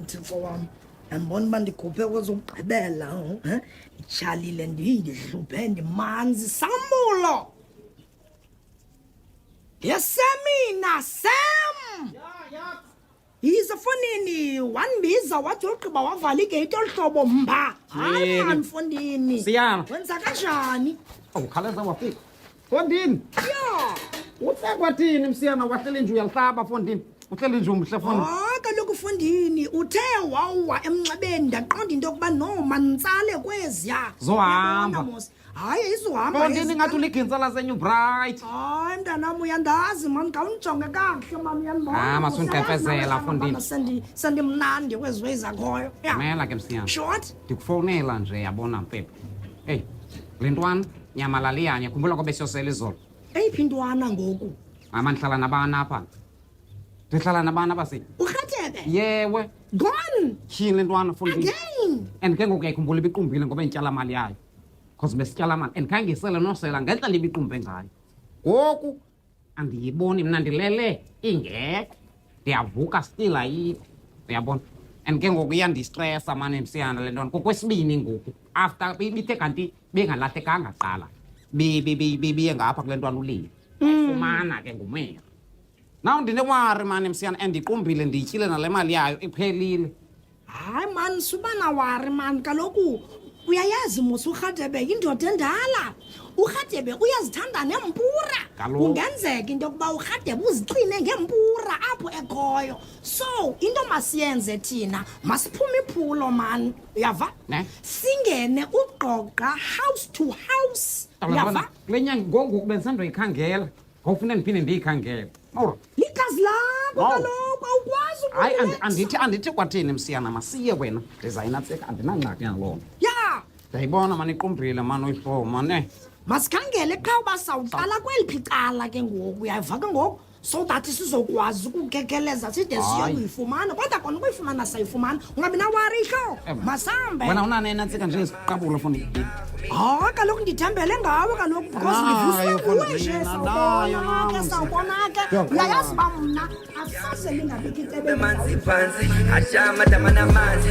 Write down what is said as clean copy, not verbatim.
Thixo wam yandibona uba ndikhuphe kwezokugqibela ityhalile ndihluphe ndimanzi Sambulo yesemina Sam yiza fonini wandibiza wathi ugqiba wavala igeyiti olhlobo mba hayi mani fondini Msiyana wenza kanjani awukhaleza wafika fondini ya usekwathini Msiyana wahleli nje uyalihlaba fondini uhleli nje umhle fondini kaloku fondini uthe wawa emnxebeni ndaqonda into yokuba noma nitsale kweziya zohamba hayi izohamba fondini ngathi uligintsa laseNew Bright hayi mntanam uyandazi mani khawundijonge kakuhle mani uyandibona masundiqephezela fondini sendimnandi kweziwe zakhoyo mela ke Msiyana short ndikufowunela nje yabona mpepha eyi le ntwana nyamalaliya khumbula ngoba siyosela izolo eyiphi intwana ngoku mama ndihlala nabani apha ndihlala nabani abasi urhatebe yewe gone tyhini le ntwana fondini again and ke ngoku yayikhumbula ibiqumbile ngoba intyala mali yayo because besityala mali and khangisele nosela ngexela ibiqumbe ngayo ngoku andiyiboni mna ndilele ingekho ndiyavuka still ayikho uyabona and ke ngoku iyandistressa mane Msiyana le ntwana kokwesibini ngoku after bithe kanti bengalahlekanga qala biye ngapha kule ntwana ulile fumana ke ngumera naw ndinewari mane Msiyana and iqumbile ndiyityile nale mali yayo iphelile hayi mani suba nawari mani kaloku uyayazi musa urhatebe yindoda endala urhatebe uyazithanda nempura kungenzeka into yokuba urhatebe uzixine ngempura apho ekhoyo so into masiyenze thina masiphume iphulo mani uyava singene ugqogqa house to house uyava kule nyanga ngoku bendisandoyikhangela ngofuna ndiphinde ndiyikhangela ligazi lakho kaloku awukwazi hayi andithi kwathini Msiyana masiye wena ndizayinatseka andinangxaki naloo ya ndiyayibona mani iqumbile mani uyihlobo mane masikhangele qha uba sawuqala kweliphi cala ke ngoku uyayiva ke ngoku so that sizokwazi ukukekeleza side siyokuyifumana kodwa kona ukuyifumana sayifumana ungabi nawari ihlo masambe wena unanenantsika nje esiqabulo fondini hayi kaloku ndithembele ngawe kaloku because ndivusukuwe sawubona ke uyayazi uba mna asaze lingabikho amanzi phansi ashama dama namanzi